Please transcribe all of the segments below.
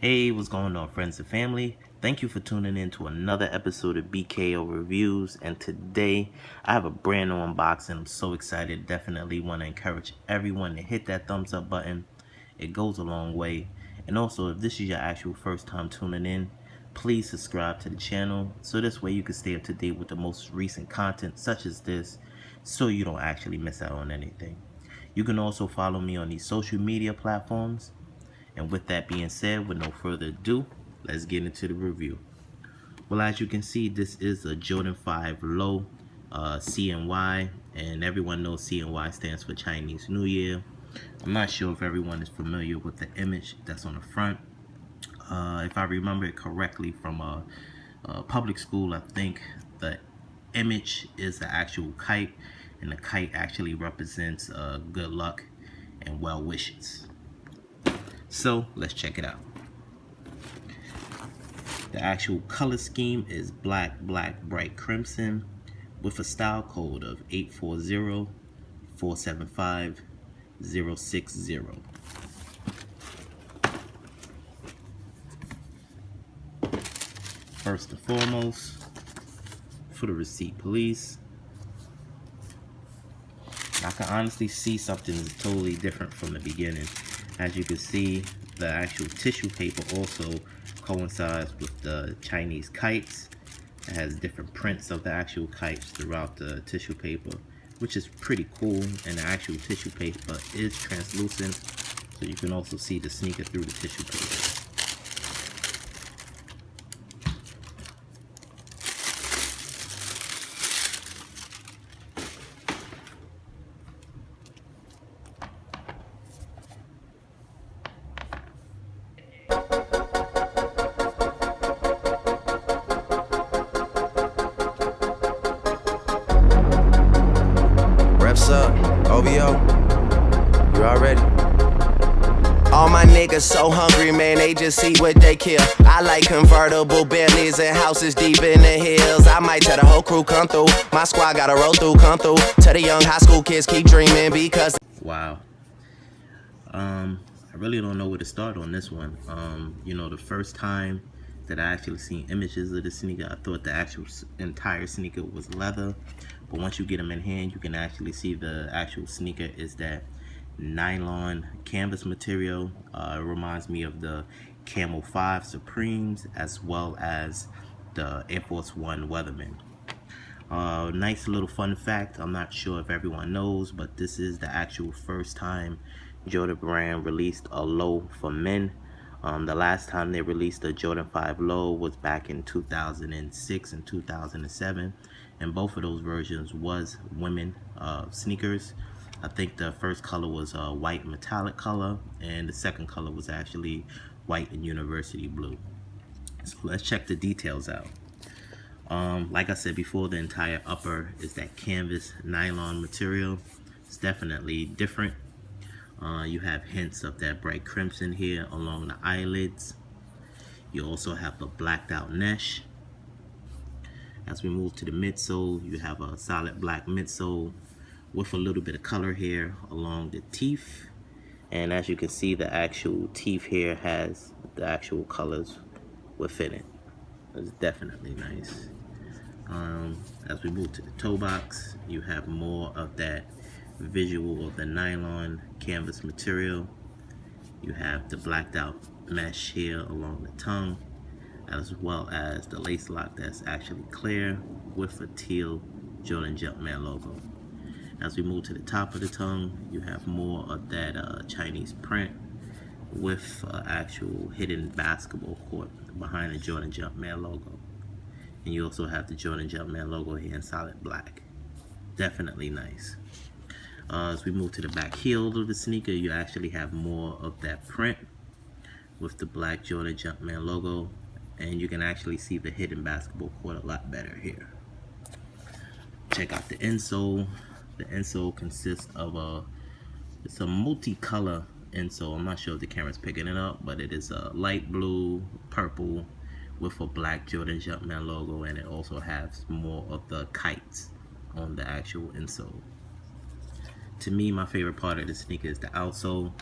Hey, what's going on, friends and family? Thank you for tuning in to another episode of BKO Reviews. And today I have a brand new unboxing. I'm so excited. Definitely want to encourage everyone to hit that thumbs up button. It goes a long way. And also, if this is your actual first time tuning in, please subscribe to the channel so this way you can stay up to date with the most recent content such as this, so you don't actually miss out on anything. You can also follow me on these social media platforms. And with that being said, with no further ado, let's get into the review. Well, as you can see, this is a Jordan 5 Low CNY, and everyone knows CNY stands for Chinese New Year. I'm not sure if everyone is familiar with the image that's on the front. If I remember it correctly from a public school, I think the image is the actual kite, and the kite actually represents good luck and well wishes. So let's check it out. The actual color scheme is black, bright crimson with a style code of 840-475-060. First and foremost, for the receipt, please. I can honestly see something totally different from the beginning. As you can see, the actual tissue paper also coincides with the Chinese kites. It has different prints of the actual kites throughout the tissue paper, which is pretty cool. And the actual tissue paper is translucent, so you can also see the sneaker through the tissue paper. Reps up, OVO, you already? All my niggas so hungry, man, they just eat what they kill. I like convertible Bentleys and houses deep in the hills. I might tell the whole crew come through. My squad gotta roll through, come through. Tell the young high school kids keep dreaming because... Wow. I really don't know where to start on this one. You know, the first time that I actually seen images of the sneaker, I thought the actual entire sneaker was leather. But once you get them in hand, you can actually see the actual sneaker is that nylon canvas material. It reminds me of the Camo 5 Supremes as well as the Air Force One Weatherman. Nice little fun fact, I'm not sure if everyone knows, but this is the actual first time Jordan Brand released a low for men. The last time they released a Jordan 5 low was back in 2006 and 2007, and both of those versions was women sneakers. I think the first color was white metallic color, and the second color was actually white and university blue. So let's check the details out. Like I said before, the entire upper is that canvas nylon material. It's definitely different. You have hints of that bright crimson here along the eyelids. You also have the blacked out mesh. As we move to the midsole, you have a solid black midsole with a little bit of color here along the teeth. And as you can see, the actual teeth here has the actual colors within it. It's definitely nice. As we move to the toe box, you have more of that visual of the nylon canvas material. You have the blacked out mesh here along the tongue, as well as the lace lock that's actually clear with a teal Jordan Jumpman logo. As we move to the top of the tongue, you have more of that Chinese print with actual hidden basketball court behind the Jordan Jumpman logo. And you also have the Jordan Jumpman logo here in solid black. Definitely nice. As we move to the back heel of the sneaker, you actually have more of that print with the black Jordan Jumpman logo, and you can actually see the hidden basketball court a lot better here. Check out the insole. The insole consists of it's a multicolor insole. I'm not sure if the camera's picking it up, but it is a light blue, purple with a black Jordan Jumpman logo, and it also has more of the kites on the actual insole. To me, my favorite part of the sneaker is the outsole.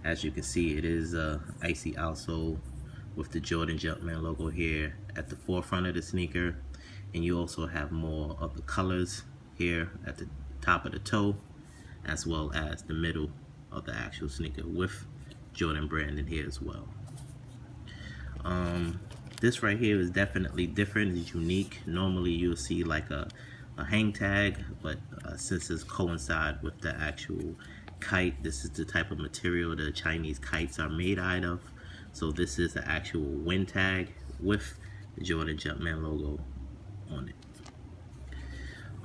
As you can see, it is a icy outsole with the Jordan Jumpman logo here at the forefront of the sneaker, and you also have more of the colors here at the top of the toe, as well as the middle of the actual sneaker with Jordan branding here as well. This right here is definitely different. It's unique. Normally you'll see like a hang tag, but since it's coincide with the actual kite, this is the type of material the Chinese kites are made out of. So this is the actual wind tag with the Jordan Jumpman logo on it.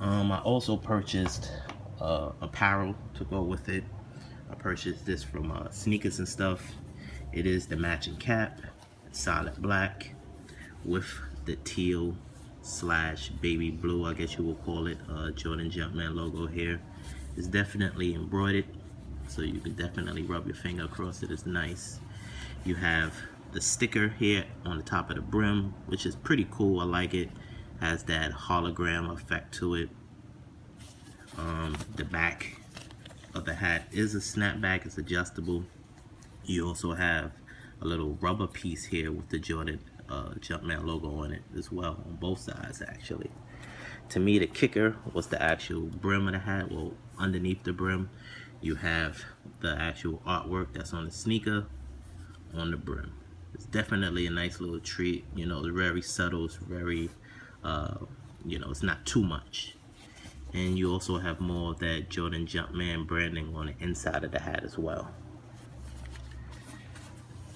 I also purchased apparel to go with it. I purchased this from Sneakers and Stuff. It is the matching cap, solid black with the teal / baby blue, I guess you will call it, Jordan Jumpman logo here. It's definitely embroidered, so you can definitely rub your finger across it. It's nice. You have the sticker here on the top of the brim, which is pretty cool. I like it. Has that hologram effect to it. The back of the hat is a snapback. It's adjustable. You also have a little rubber piece here with the Jordan Jumpman logo on it as well, on both sides actually. To me, the kicker was the actual brim of the hat. Well, underneath the brim you have the actual artwork that's on the sneaker on the brim. It's definitely a nice little treat. You know, it's very subtle. It's very you know, it's not too much. And you also have more of that Jordan Jumpman branding on the inside of the hat as well.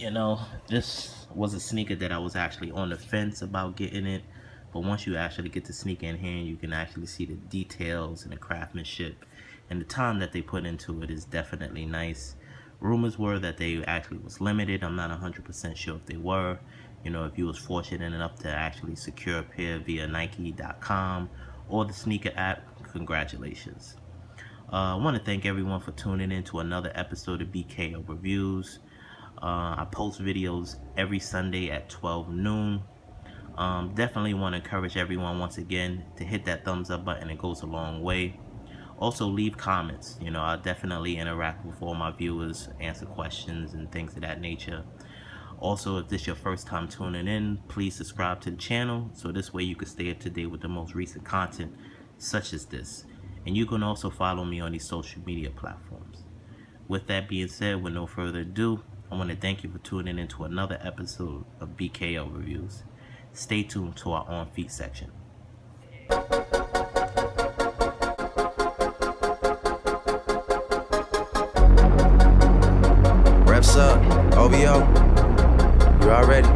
You know, this was a sneaker that I was actually on the fence about getting it, but once you actually get the sneaker in hand, you can actually see the details and the craftsmanship, and the time that they put into it is definitely nice. Rumors were that they actually was limited. I'm not 100% sure if they were. You know, if you was fortunate enough to actually secure a pair via Nike.com or the sneaker app, congratulations. I want to thank everyone for tuning in to another episode of BKO Reviews. I post videos every Sunday at 12 noon. Definitely want to encourage everyone once again to hit that thumbs up button. It goes a long way. Also leave comments. You know, I definitely interact with all my viewers, answer questions and things of that nature. Also, if this is your first time tuning in, please subscribe to the channel so this way you can stay up to date with the most recent content such as this. And you can also follow me on these social media platforms. With that being said, with no further ado, I want to thank you for tuning in to another episode of BKO Reviews. Stay tuned to our On Feet section. Reps up, OVO, you already?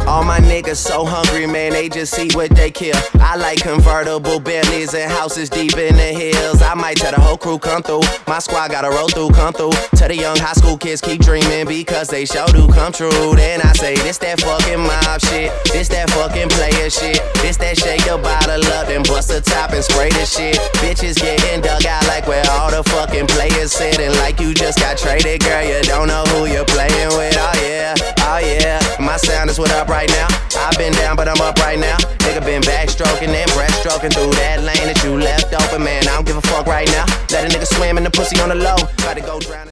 All my niggas so hungry, man, they just eat what they kill. I like convertible Bentleys and houses deep in the hills. I might tell the whole crew come through. My squad gotta roll through, come through. Tell the young high school kids keep dreaming because they sure do come true. Then I say, this that fucking mob shit. This that fucking player shit. This that shake the bottle up, then bust the top and spray the shit. Bitches getting dug out like where all the fucking players sitting. Like you just got traded, girl, you don't know who you're playing with. Oh yeah, oh yeah. My sound is what up right now. I've been down, but I'm up right now. Nigga been backstroking and breaststroking through that lane that you left open, man. I don't give a fuck right now. Let a nigga swim in the pussy on the low. About to go drown.